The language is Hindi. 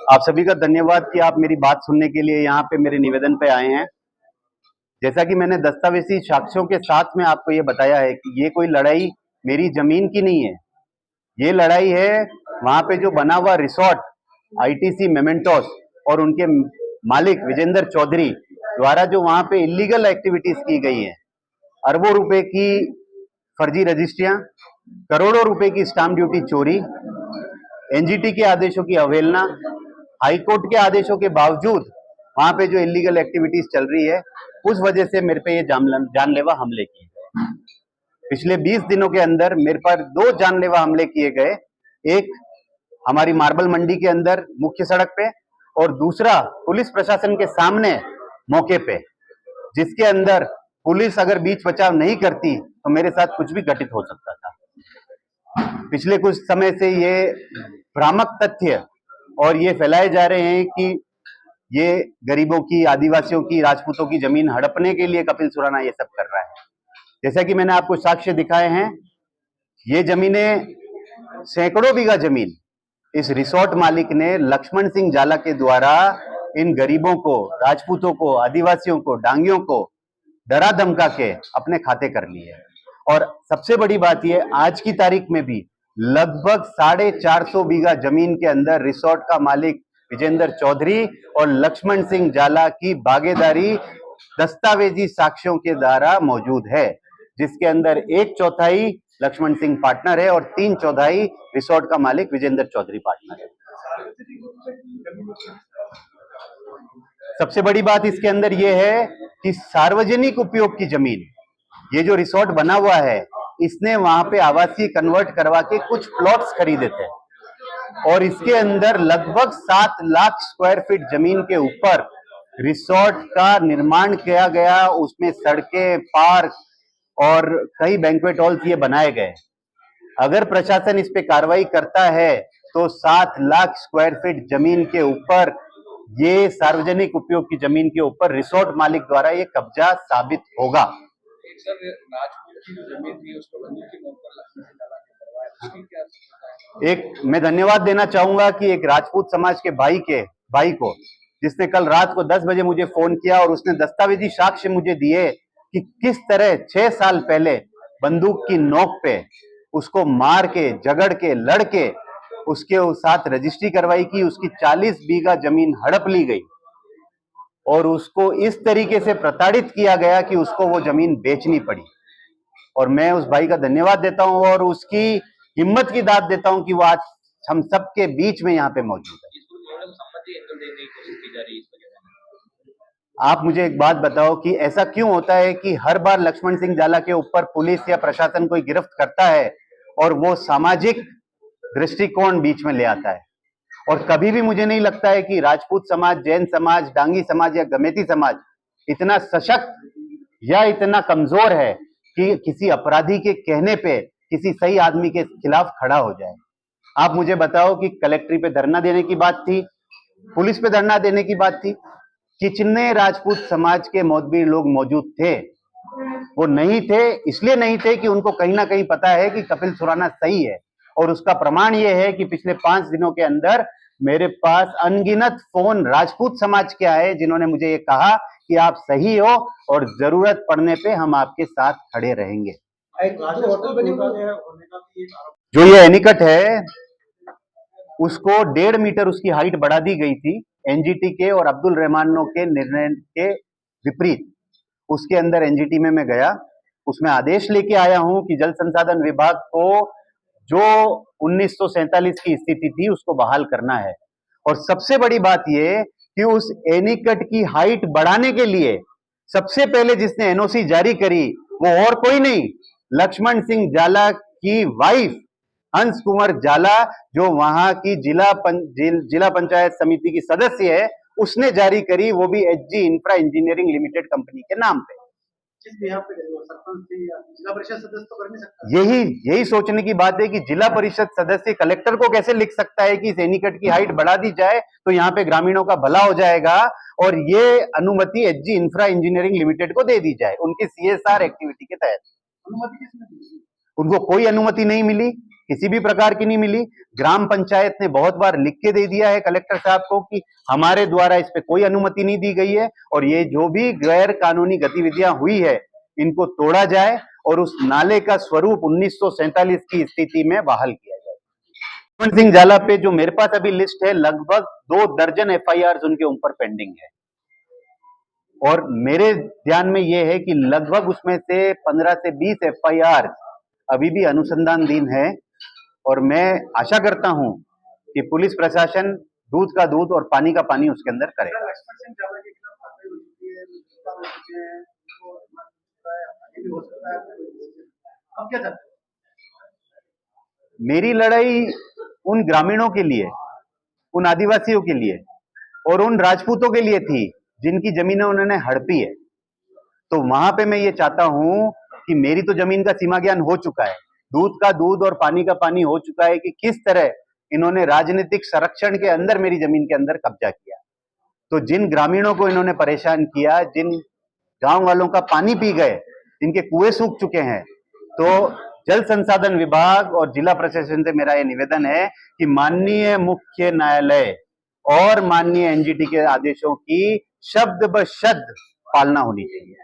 आप सभी का धन्यवाद कि आप मेरी बात सुनने के लिए यहाँ पे मेरे निवेदन पे आए हैं। जैसा कि मैंने दस्तावेजी साक्ष्यों के साथ में आपको ये बताया है कि ये कोई लड़ाई मेरी जमीन की नहीं है। ये लड़ाई है वहां पे जो बना हुआ रिसोर्ट आईटीसी मेमेंटोस और उनके मालिक विजेंद्र चौधरी द्वारा जो वहां पे इलीगल एक्टिविटीज की गई हैं, अरबों रुपए की फर्जी रजिस्ट्रियां, करोड़ों रुपए की स्टाम्प ड्यूटी चोरी, एनजीटी के आदेशों की अवहेलना, हाईकोर्ट के आदेशों के बावजूद वहां पे जो इलीगल एक्टिविटीज चल रही है, उस वजह से मेरे पे ये जानलेवा हमले किए गए। पिछले 20 दिनों के अंदर मेरे पर 2 जानलेवा हमले किए गए। एक हमारी मार्बल मंडी के अंदर मुख्य सड़क पे, और दूसरा पुलिस प्रशासन के सामने मौके पे, जिसके अंदर पुलिस अगर बीच बचाव नहीं करती तो मेरे साथ कुछ भी घटित हो सकता था। पिछले कुछ समय से ये भ्रामक तथ्य और ये फैलाए जा रहे हैं कि ये गरीबों की, आदिवासियों की, राजपूतों की जमीन हड़पने के लिए कपिल सुराना ये सब कर रहा है। जैसा कि मैंने आपको साक्ष्य दिखाए हैं, ये जमीनें, सैकड़ों बीघा जमीन इस रिसोर्ट मालिक ने लक्ष्मण सिंह जाला के द्वारा इन गरीबों को, राजपूतों को, आदिवासियों को, डांगियों को डरा धमका के अपने खाते कर लिए। और सबसे बड़ी बात यह, आज की तारीख में भी लगभग 450 बीघा जमीन के अंदर रिसोर्ट का मालिक विजेंद्र चौधरी और लक्ष्मण सिंह जाला की भागीदारी दस्तावेजी साक्ष्यों के द्वारा मौजूद है, जिसके अंदर 1/4 लक्ष्मण सिंह पार्टनर है और 3/4 रिसोर्ट का मालिक विजेंद्र चौधरी पार्टनर है। सबसे बड़ी बात इसके अंदर यह है कि सार्वजनिक उपयोग की जमीन, ये जो रिसोर्ट बना हुआ है, इसने वहां पे आवासीय कन्वर्ट करवा के कुछ प्लॉट्स खरीदे थे और इसके अंदर लगभग 7 लाख स्क्वायर फीट जमीन के ऊपर रिसोर्ट का निर्माण किया गया। उसमें सड़कें, पार्क और कई बैंक्वेट हॉल्स ये बनाए गए। अगर प्रशासन इस पे कार्रवाई करता है तो 7 लाख स्क्वायर फीट जमीन के ऊपर, ये सार्वजनिक उपयोग की जमीन के ऊपर रिसोर्ट मालिक द्वारा ये कब्जा साबित होगा। एक मैं धन्यवाद देना चाहूंगा कि एक राजपूत समाज के भाई को, जिसने कल रात को 10 बजे मुझे फोन किया और उसने दस्तावेजी साक्ष्य मुझे दिए कि किस तरह 6 साल पहले बंदूक की नोक पे उसको मार के, झगड़ के, लड़ के उसके साथ रजिस्ट्री करवाई की, उसकी 40 बीघा जमीन हड़प ली गई और उसको इस तरीके से प्रताड़ित किया गया कि उसको वो जमीन बेचनी पड़ी। और मैं उस भाई का धन्यवाद देता हूं और उसकी हिम्मत की दाद देता हूं कि वो आज हम सबके बीच में यहाँ पे मौजूद है। आप मुझे एक बात बताओ कि ऐसा क्यों होता है कि हर बार लक्ष्मण सिंह जाला के ऊपर पुलिस या प्रशासन कोई गिरफ्त करता है और वो सामाजिक दृष्टिकोण बीच में ले आता है, और कभी भी मुझे नहीं लगता है कि राजपूत समाज, जैन समाज, डांगी समाज या गमेती समाज इतना सशक्त या इतना कमजोर है कि किसी अपराधी के कहने पे किसी सही आदमी के खिलाफ खड़ा हो जाए। आप मुझे बताओ कि कलेक्ट्री पे धरना देने की बात थी, पुलिस पे धरना देने की बात थी, कितने राजपूत समाज के मोहतबर लोग मौजूद थे? वो नहीं थे, इसलिए नहीं थे कि उनको कहीं ना कहीं पता है कि कपिल सुराना सही है। और उसका प्रमाण यह है कि पिछले 5 दिनों के अंदर मेरे पास अनगिनत फोन राजपूत समाज के आए, जिन्होंने मुझे ये कहा कि आप सही हो और जरूरत पड़ने पे हम आपके साथ खड़े रहेंगे। जो ये एनीकट है, उसको 1.5 मीटर उसकी हाइट बढ़ा दी गई थी एनजीटी के और अब्दुल रहमानों के निर्णय के विपरीत। उसके अंदर एनजीटी में मैं गया, उसमें आदेश लेके आया हूं कि जल संसाधन विभाग को जो 1947 की स्थिति थी उसको बहाल करना है। और सबसे बड़ी बात यह कि उस एनीकट की हाइट बढ़ाने के लिए सबसे पहले जिसने एनओसी जारी करी वो और कोई नहीं, लक्ष्मण सिंह जाला की वाइफ हंस कुंवर जाला, जो वहां की जिला पंचायत समिति की सदस्य है, उसने जारी करी, वो भी Hg infra engineering limited company के नाम पे। जिला परिषद सदस्य तो कर नहीं सकता। यही सोचने की बात है कि जिला परिषद सदस्य कलेक्टर को कैसे लिख सकता है कि एनीकट की हाइट बढ़ा दी जाए तो यहाँ पे ग्रामीणों का भला हो जाएगा, और ये अनुमति एचजी इंफ्रा इंजीनियरिंग लिमिटेड को दे दी जाए उनकी सीएसआर एक्टिविटी के तहत। अनुमति किसने दी? उनको कोई अनुमति नहीं मिली। किसी भी प्रकार की नहीं मिली। ग्राम पंचायत ने बहुत बार लिख के दे दिया है कलेक्टर साहब को कि हमारे द्वारा इस पे कोई अनुमति नहीं दी गई है और ये जो भी गैर कानूनी गतिविधियां हुई है इनको तोड़ा जाए और उस नाले का स्वरूप 1947 की स्थिति में बहाल किया जाए। लक्ष्मण सिंह झाला पे जो मेरे पास अभी लिस्ट है, लगभग 2 दर्जन एफआईआर उनके ऊपर पेंडिंग है और मेरे ध्यान में ये है कि लगभग उसमें से 15 से 20 एफआईआर अभी भी अनुसंधानाधीन है और मैं आशा करता हूं कि पुलिस प्रशासन दूध का दूध और पानी का पानी उसके अंदर करेगा। मेरी लड़ाई उन ग्रामीणों के लिए, उन आदिवासियों के लिए और उन राजपूतों के लिए थी जिनकी जमीनें उन्होंने हड़पी है। तो वहां पे मैं ये चाहता हूं कि मेरी तो जमीन का सीमा ज्ञान हो चुका है, दूध का दूध और पानी का पानी हो चुका है कि किस तरह इन्होंने राजनीतिक संरक्षण के अंदर मेरी जमीन के अंदर कब्जा किया। तो जिन ग्रामीणों को इन्होंने परेशान किया, जिन गांव वालों का पानी पी गए, जिनके कुएं सूख चुके हैं, तो जल संसाधन विभाग और जिला प्रशासन से मेरा यह निवेदन है कि माननीय मुख्य न्यायालय और माननीय एनजीटी के आदेशों की शब्द ब शब्द पालना होनी चाहिए।